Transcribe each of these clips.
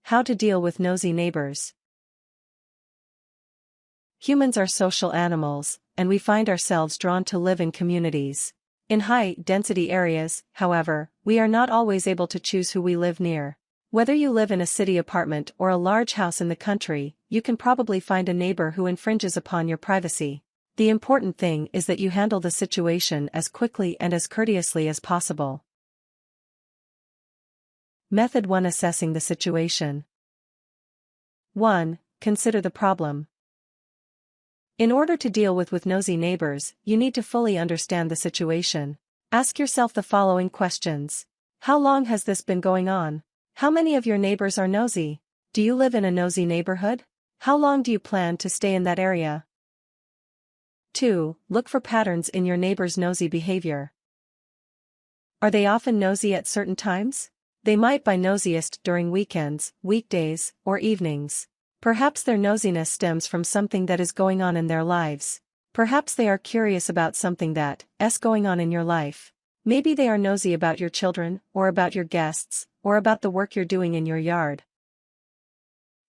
How to deal with nosy neighbors. Humans are social animals, and we find ourselves drawn to live in communities. In high-density areas, however, we are not always able to choose who we live near. Whether you live in a city apartment or a large house in the country, you can probably find a neighbor who infringes upon your privacy. The important thing is that you handle the situation as quickly and as courteously as possible. Method 1: Assessing the situation. 1. Consider the problem. In order to deal with nosy neighbors, you need to fully understand the situation. Ask yourself the following questions. How long has this been going on? How many of your neighbors are nosy? Do you live in a nosy neighborhood? How long do you plan to stay in that area? 2. Look for patterns in your neighbor's nosy behavior. Are they often nosy at certain times? They might be nosiest during weekends, weekdays, or evenings. Perhaps their nosiness stems from something that is going on in their lives. Perhaps they are curious about something that's going on in your life. Maybe they are nosy about your children, or about your guests, or about the work you're doing in your yard.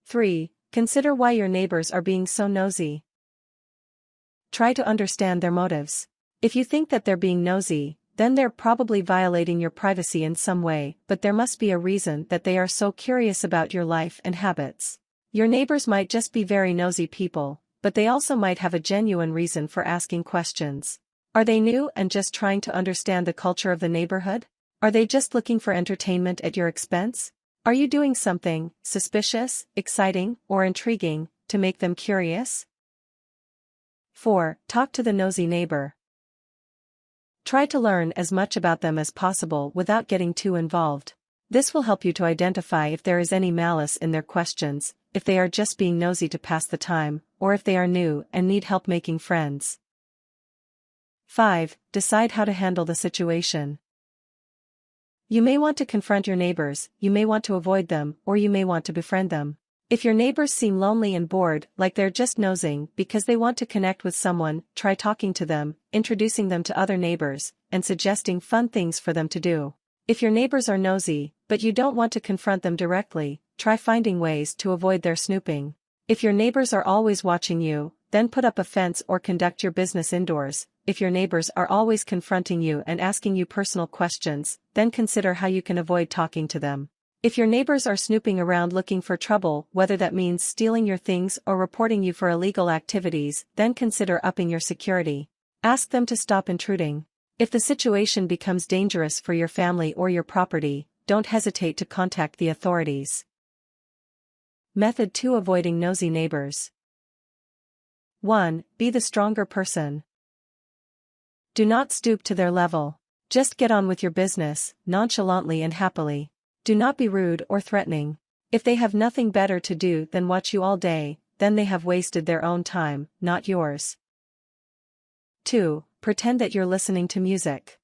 3. Consider why your neighbors are being so nosy. Try to understand their motives. If you think that they're being nosy, then they're probably violating your privacy in some way, but there must be a reason that they are so curious about your life and habits. Your neighbors might just be very nosy people, but they also might have a genuine reason for asking questions. Are they new and just trying to understand the culture of the neighborhood? Are they just looking for entertainment at your expense? Are you doing something suspicious, exciting, or intriguing to make them curious? 4. Talk to the nosy neighbor. Try to learn as much about them as possible without getting too involved. This will help you to identify if there is any malice in their questions, if they are just being nosy to pass the time, or if they are new and need help making friends. 5. Decide how to handle the situation. You may want to confront your neighbors, you may want to avoid them, or you may want to befriend them. If your neighbors seem lonely and bored, like they're just nosing because they want to connect with someone, try talking to them, introducing them to other neighbors, and suggesting fun things for them to do. If your neighbors are nosy, but you don't want to confront them directly, try finding ways to avoid their snooping. If your neighbors are always watching you, then put up a fence or conduct your business indoors. If your neighbors are always confronting you and asking you personal questions, then consider how you can avoid talking to them. If your neighbors are snooping around looking for trouble, whether that means stealing your things or reporting you for illegal activities, then consider upping your security. Ask them to stop intruding. If the situation becomes dangerous for your family or your property, don't hesitate to contact the authorities. Method 2: Avoiding nosy neighbors. 1. Be the stronger person. Do not stoop to their level. Just get on with your business, nonchalantly and happily. Do not be rude or threatening. If they have nothing better to do than watch you all day, then they have wasted their own time, not yours. 2. Pretend that you're listening to music.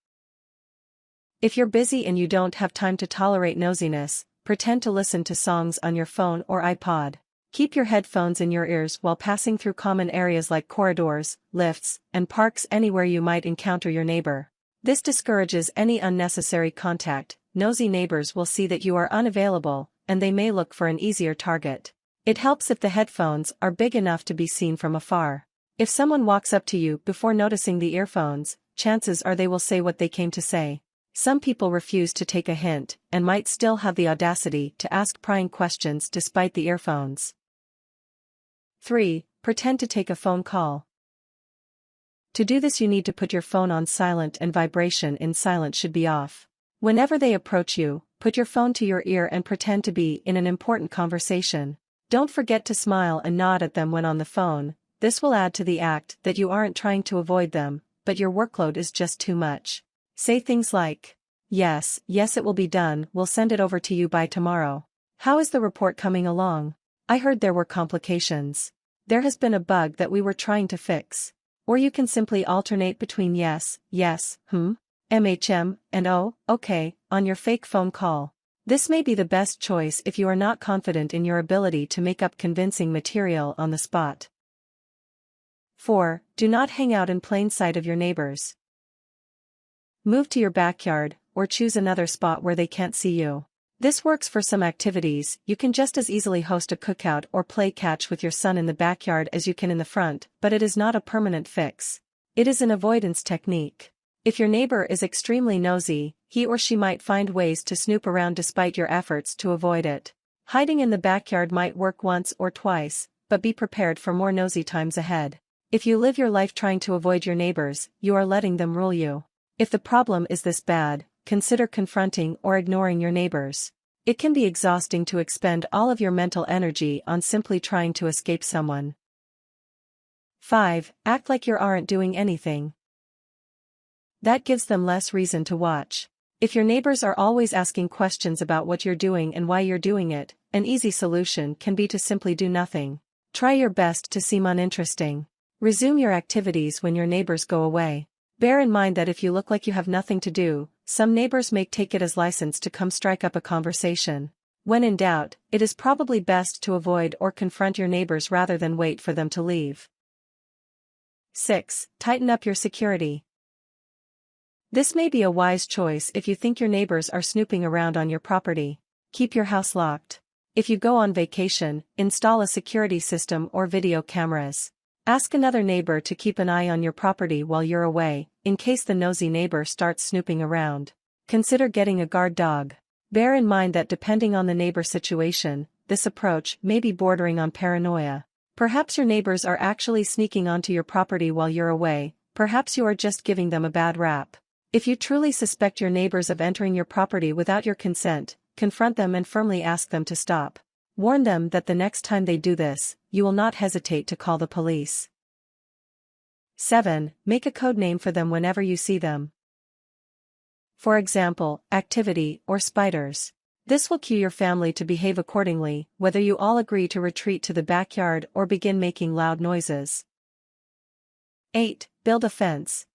If you're busy and you don't have time to tolerate nosiness, pretend to listen to songs on your phone or iPod. Keep your headphones in your ears while passing through common areas like corridors, lifts, and parks anywhere you might encounter your neighbor. This discourages any unnecessary contact. Nosy neighbors will see that you are unavailable, and they may look for an easier target. It helps if the headphones are big enough to be seen from afar. If someone walks up to you before noticing the earphones, chances are they will say what they came to say. Some people refuse to take a hint, and might still have the audacity to ask prying questions despite the earphones. 3. Pretend to take a phone call. To do this you need to put your phone on silent and vibration in silent should be off. Whenever they approach you, put your phone to your ear and pretend to be in an important conversation. Don't forget to smile and nod at them when on the phone. This will add to the act that you aren't trying to avoid them, but your workload is just too much. Say things like, yes, it will be done, we'll send it over to you by tomorrow. How is the report coming along? I heard there were complications. There has been a bug that we were trying to fix. Or you can simply alternate between yes, and oh, okay, on your fake phone call. This may be the best choice if you are not confident in your ability to make up convincing material on the spot. 4. Do not hang out in plain sight of your neighbors. Move to your backyard, or choose another spot where they can't see you. This works for some activities. You can just as easily host a cookout or play catch with your son in the backyard as you can in the front, but it is not a permanent fix. It is an avoidance technique. If your neighbor is extremely nosy, he or she might find ways to snoop around despite your efforts to avoid it. Hiding in the backyard might work once or twice, but be prepared for more nosy times ahead. If you live your life trying to avoid your neighbors, you are letting them rule you. If the problem is this bad, consider confronting or ignoring your neighbors. It can be exhausting to expend all of your mental energy on simply trying to escape someone. 5. Act like you aren't doing anything. That gives them less reason to watch. If your neighbors are always asking questions about what you're doing and why you're doing it, an easy solution can be to simply do nothing. Try your best to seem uninteresting. Resume your activities when your neighbors go away. Bear in mind that if you look like you have nothing to do, some neighbors may take it as license to come strike up a conversation. When in doubt, it is probably best to avoid or confront your neighbors rather than wait for them to leave. 6. Tighten up your security. This may be a wise choice if you think your neighbors are snooping around on your property. Keep your house locked. If you go on vacation, install a security system or video cameras. Ask another neighbor to keep an eye on your property while you're away, in case the nosy neighbor starts snooping around. Consider getting a guard dog. Bear in mind that depending on the neighbor situation, this approach may be bordering on paranoia. Perhaps your neighbors are actually sneaking onto your property while you're away, perhaps you are just giving them a bad rap. If you truly suspect your neighbors of entering your property without your consent, confront them and firmly ask them to stop. Warn them that the next time they do this, you will not hesitate to call the police. 7. Make a code name for them whenever you see them. For example, activity or spiders. This will cue your family to behave accordingly, whether you all agree to retreat to the backyard or begin making loud noises. 8. Build a fence.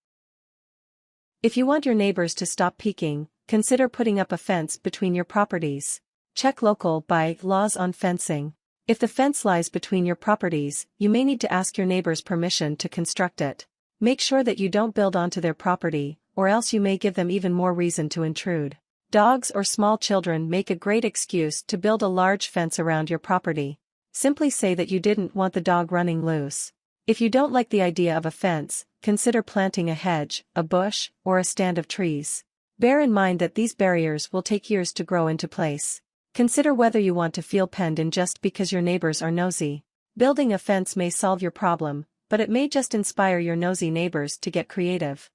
If you want your neighbors to stop peeking, consider putting up a fence between your properties. Check local by-laws on fencing. If the fence lies between your properties, you may need to ask your neighbors permission to construct it. Make sure that you don't build onto their property, or else you may give them even more reason to intrude. Dogs or small children make a great excuse to build a large fence around your property. Simply say that you didn't want the dog running loose. If you don't like the idea of a fence, consider planting a hedge, a bush, or a stand of trees. Bear in mind that these barriers will take years to grow into place. Consider whether you want to feel penned in just because your neighbors are nosy. Building a fence may solve your problem, but it may just inspire your nosy neighbors to get creative.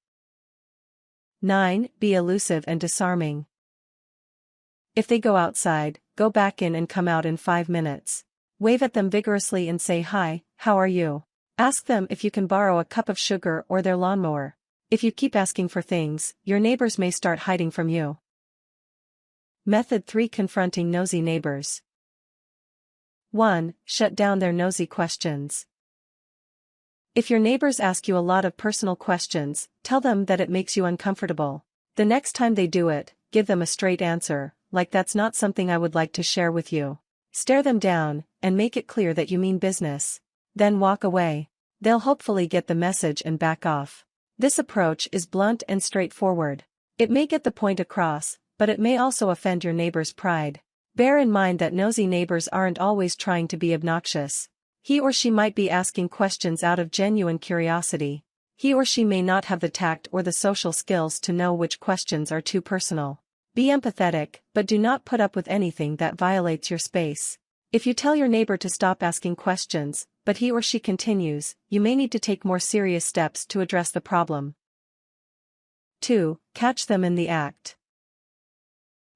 9. Be elusive and disarming. If they go outside, go back in and come out in 5 minutes. Wave at them vigorously and say hi, how are you? Ask them if you can borrow a cup of sugar or their lawnmower. If you keep asking for things, your neighbors may start hiding from you. Method 3. Confronting nosy neighbors. 1. Shut down their nosy questions. If your neighbors ask you a lot of personal questions, tell them that it makes you uncomfortable. The next time they do it, give them a straight answer, like that's not something I would like to share with you. Stare them down, and make it clear that you mean business. Then walk away. They'll hopefully get the message and back off. This approach is blunt and straightforward. It may get the point across, but it may also offend your neighbor's pride. Bear in mind that nosy neighbors aren't always trying to be obnoxious. He or she might be asking questions out of genuine curiosity. He or she may not have the tact or the social skills to know which questions are too personal. Be empathetic, but do not put up with anything that violates your space. If you tell your neighbor to stop asking questions, but he or she continues, you may need to take more serious steps to address the problem. 2. Catch them in the act.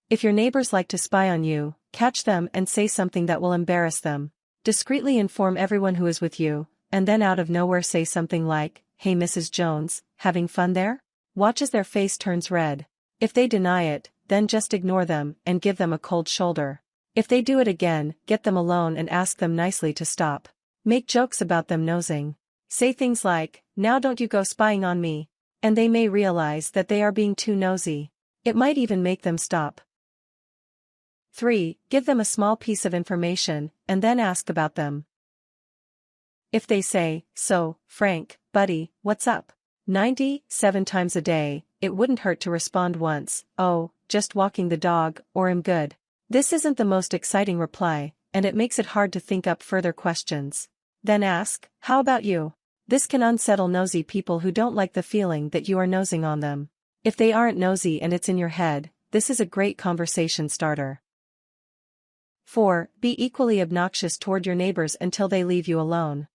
If your neighbors like to spy on you, catch them and say something that will embarrass them. Discreetly inform everyone who is with you, and then out of nowhere say something like, "Hey Mrs. Jones, having fun there?" Watch as their face turns red. If they deny it, then just ignore them and give them a cold shoulder. If they do it again, get them alone and ask them nicely to stop. Make jokes about them nosing. Say things like, "Now don't you go spying on me," and they may realize that they are being too nosy. It might even make them stop. 3. Give them a small piece of information, and then ask about them. If they say, "So, Frank, buddy, what's up?" 97 times a day, it wouldn't hurt to respond once, "Oh, just walking the dog," or "I'm good." This isn't the most exciting reply, and it makes it hard to think up further questions. Then ask, how about you? This can unsettle nosy people who don't like the feeling that you are nosing on them. If they aren't nosy and it's in your head, this is a great conversation starter. 4. Be equally obnoxious toward your neighbors until they leave you alone.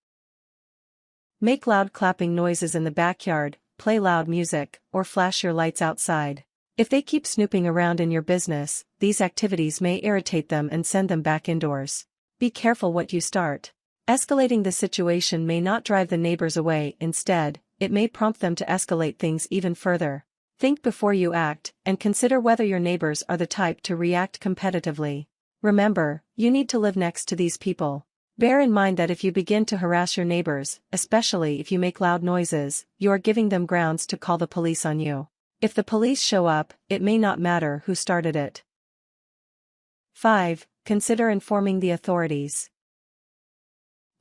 Make loud clapping noises in the backyard, play loud music, or flash your lights outside. If they keep snooping around in your business, these activities may irritate them and send them back indoors. Be careful what you start. Escalating the situation may not drive the neighbors away, instead, it may prompt them to escalate things even further. Think before you act, and consider whether your neighbors are the type to react competitively. Remember, you need to live next to these people. Bear in mind that if you begin to harass your neighbors, especially if you make loud noises, you are giving them grounds to call the police on you. If the police show up, it may not matter who started it. 5. Consider informing the authorities.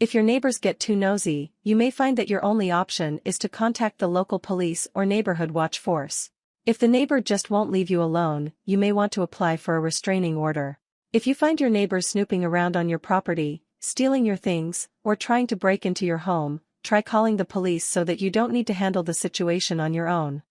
If your neighbors get too nosy, you may find that your only option is to contact the local police or neighborhood watch force. If the neighbor just won't leave you alone, you may want to apply for a restraining order. If you find your neighbors snooping around on your property, stealing your things, or trying to break into your home, try calling the police so that you don't need to handle the situation on your own.